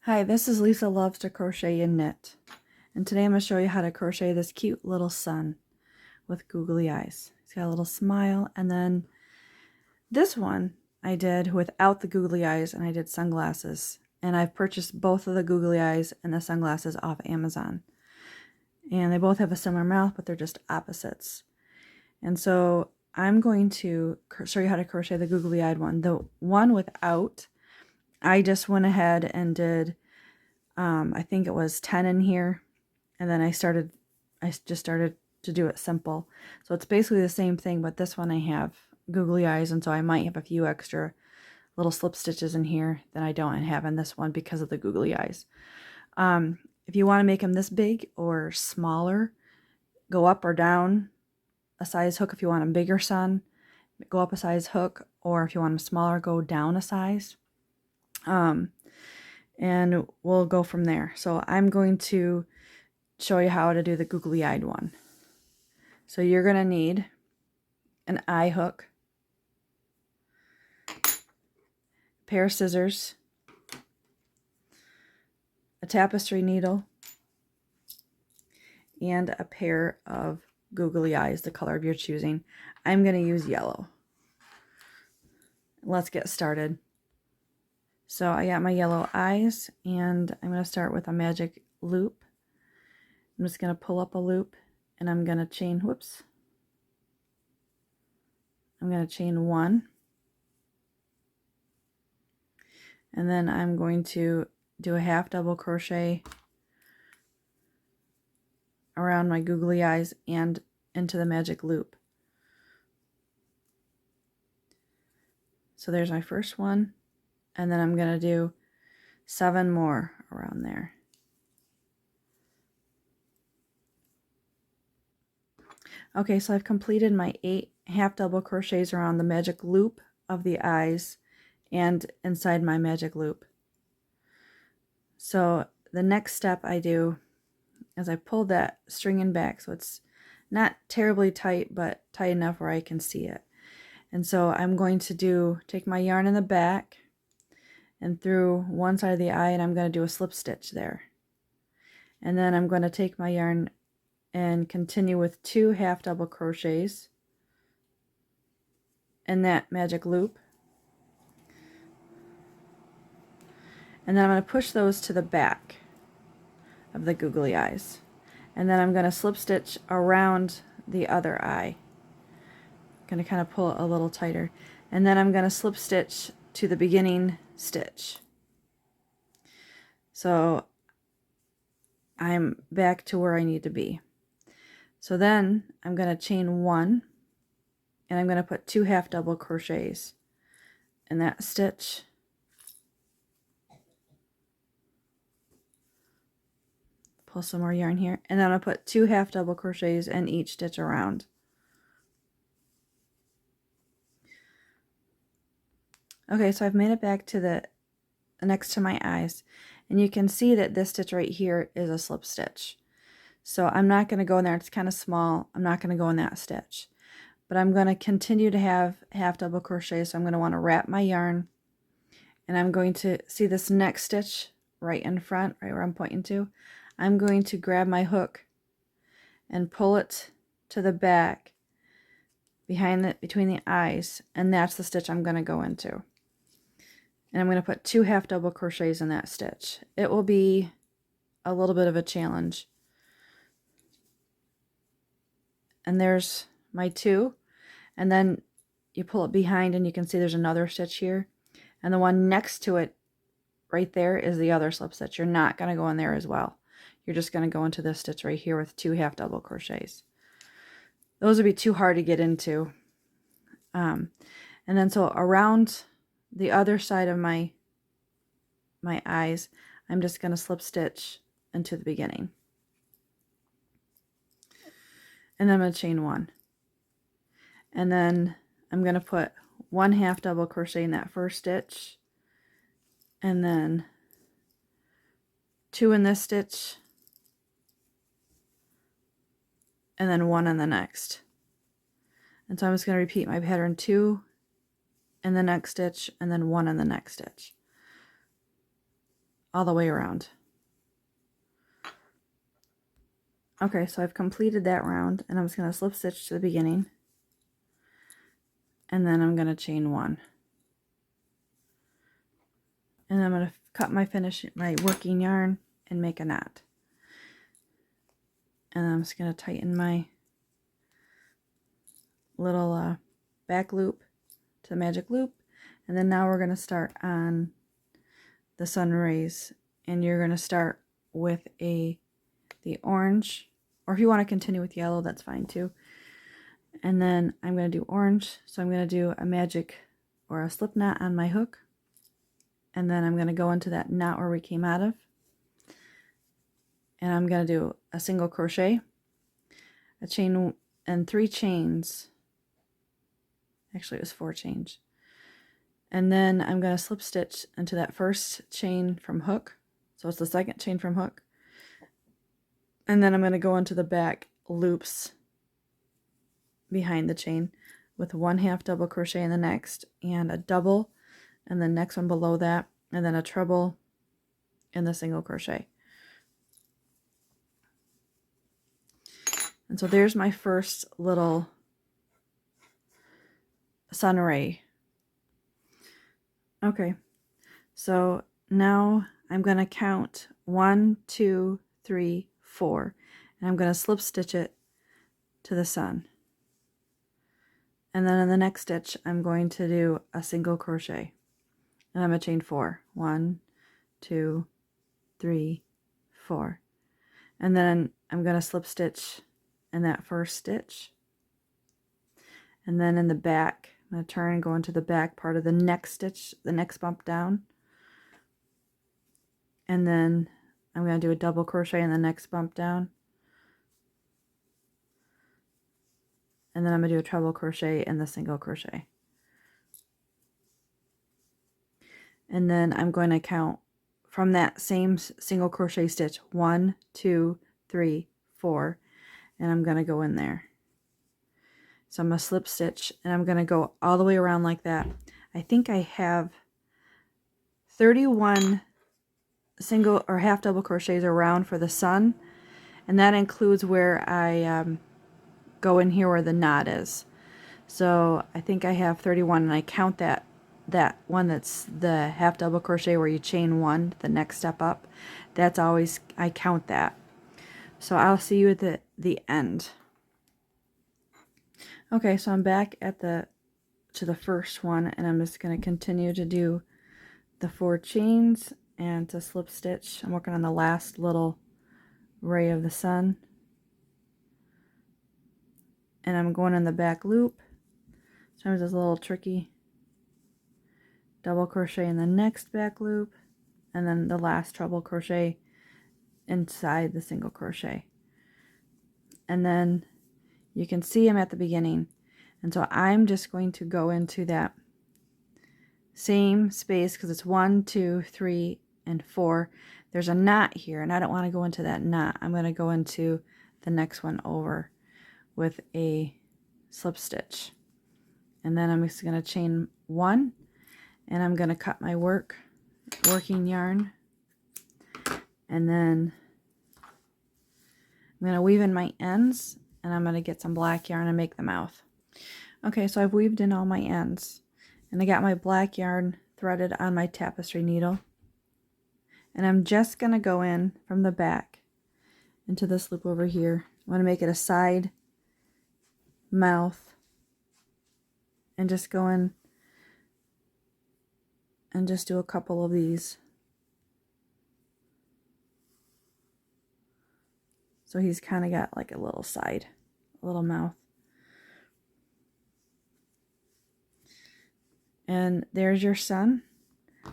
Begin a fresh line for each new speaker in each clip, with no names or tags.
Hi, this is Lisa Loves to Crochet and Knit, and today I'm going to show you how to crochet this cute little sun with googly eyes. He's got a little smile, and then this one I did without the googly eyes, and I did sunglasses, and I've purchased both of the googly eyes and the sunglasses off Amazon, and they both have a similar mouth, but they're just opposites. And so I'm going to show you how to crochet the googly eyed one. The one without, I just went ahead and did I think it was 10 in here, and then I just started to do it simple. So it's basically the same thing, but this one I have googly eyes, and so I might have a few extra little slip stitches in here that I don't have in this one because of the googly eyes. If you want to make them this big or smaller, go up or down a size hook. If you want a bigger sun, go up a size hook, or if you want them smaller, go down a size. And we'll go from there. So I'm going to show you how to do the googly eyed one. So you're going to need an eye hook, a pair of scissors, a tapestry needle, and a pair of googly eyes, the color of your choosing. I'm going to use yellow. Let's get started. So I got my yellow eyes, and I'm going to start with a magic loop. I'm just going to pull up a loop, and I'm going to chain, I'm going to chain one, and then I'm going to do a half double crochet around my googly eyes and into the magic loop. So there's my first one, and then I'm going to do 7 more around there. Okay, so I've completed my 8 half double crochets around the magic loop of the eyes and inside my magic loop. So the next step I do is I pull that string in back, so it's not terribly tight, but tight enough where I can see it. And so I'm going to take my yarn in the back and through one side of the eye, and I'm going to do a slip stitch there. And then I'm going to take my yarn and continue with 2 half double crochets in that magic loop. And then I'm going to push those to the back of the googly eyes. And then I'm going to slip stitch around the other eye. I'm going to kind of pull it a little tighter. And then I'm going to slip stitch to the beginning stitch. So I'm back to where I need to be. So then I'm going to chain 1, and I'm going to put 2 half double crochets in that stitch. Pull some more yarn here, and then I'll put 2 half double crochets in each stitch around. Okay, so I've made it back to the next to my eyes, and you can see that this stitch right here is a slip stitch. So I'm not going to go in there, it's kind of small. I'm not going to go in that stitch, but I'm going to continue to have half double crochet. So I'm going to want to wrap my yarn, and I'm going to see this next stitch right in front, right where I'm pointing to. I'm going to grab my hook and pull it to the back between the eyes, and that's the stitch I'm going to go into. And I'm going to put 2 half double crochets in that stitch. It will be a little bit of a challenge. And there's my 2, and then you pull it behind, and you can see there's another stitch here, and the one next to it right there is the other slip stitch. You're not going to go in there as well. You're just going to go into this stitch right here with 2 half double crochets. Those would be too hard to get into. And then so around the other side of my eyes, I'm just going to slip stitch into the beginning. And then I'm going to chain 1. And then I'm going to put 1 half double crochet in that first stitch, and then 2 in this stitch, and then 1 in the next. And so I'm just going to repeat my pattern: 2 in the next stitch, and then 1 in the next stitch, all the way around. Okay, so I've completed that round, and I'm just going to slip stitch to the beginning, and then I'm going to chain 1. And I'm going to cut my working yarn and make a knot. And I'm just going to tighten my little back loop to the magic loop. And then now we're going to start on the sun rays, and you're going to start with the orange, or if you want to continue with yellow, that's fine too. And then I'm going to do orange, so I'm going to do a magic or a slip knot on my hook, and then I'm going to go into that knot where we came out of, and I'm going to do a single crochet, a chain, and 3 chains. Actually, it was 4 chains. And then I'm going to slip stitch into that first chain from hook, so it's the second chain from hook, and then I'm going to go into the back loops behind the chain with 1/2 double crochet in the next, and a double and the next one below that, and then a treble in the single crochet. And so there's my first little sun ray. Okay, so now I'm going to count 1, 2, 3, 4, and I'm going to slip stitch it to the sun. And then in the next stitch, I'm going to do a single crochet, and I'm going to chain 4. 1, 2, 3, 4. And then I'm going to slip stitch in that first stitch. And then in the back, I'm going to turn and go into the back part of the next stitch, the next bump down. And then I'm going to do a double crochet in the next bump down. And then I'm going to do a treble crochet in the single crochet. And then I'm going to count from that same single crochet stitch, 1, 2, 3, 4, and I'm going to go in there. So I'm going to slip stitch, and I'm going to go all the way around like that. I think I have 31 single or half double crochets around for the sun, and that includes where I go in here where the knot is. So I think I have 31, and I count that one that's the half double crochet where you chain 1 the next step up. That's always, I count that. So I'll see you at the end. Okay, so I'm back at to the first one, and I'm just going to continue to do the 4 chains and to slip stitch. I'm working on the last little ray of the sun, and I'm going in the back loop. Sometimes it's a little tricky. Double crochet in the next back loop, and then the last treble crochet inside the single crochet. And then you can see I'm at the beginning, and so I'm just going to go into that same space because it's 1, 2, 3, and 4. There's a knot here, and I don't want to go into that knot. I'm going to go into the next one over with a slip stitch, and then I'm just going to chain 1, and I'm going to cut my working yarn, and then I'm going to weave in my ends, and I'm going to get some black yarn and make the mouth. Okay, so I've weaved in all my ends, and I got my black yarn threaded on my tapestry needle, and I'm just going to go in from the back into this loop over here. I'm going to make it a side mouth, and just go in and just do a couple of these. So he's kind of got like a little side, a little mouth. And there's your sun.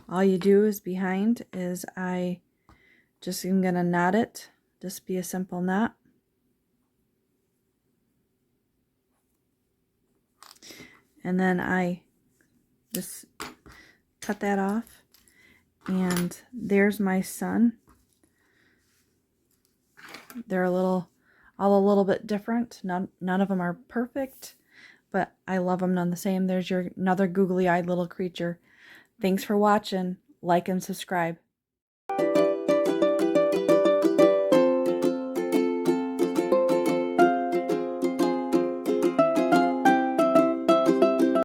All you do is behind is I just am going to knot it. Just be a simple knot. And then I just cut that off. And there's my sun. They're all a little bit different. None of them are perfect, but I love them none the same. There's your another googly-eyed little creature. Thanks for watching. Like and subscribe.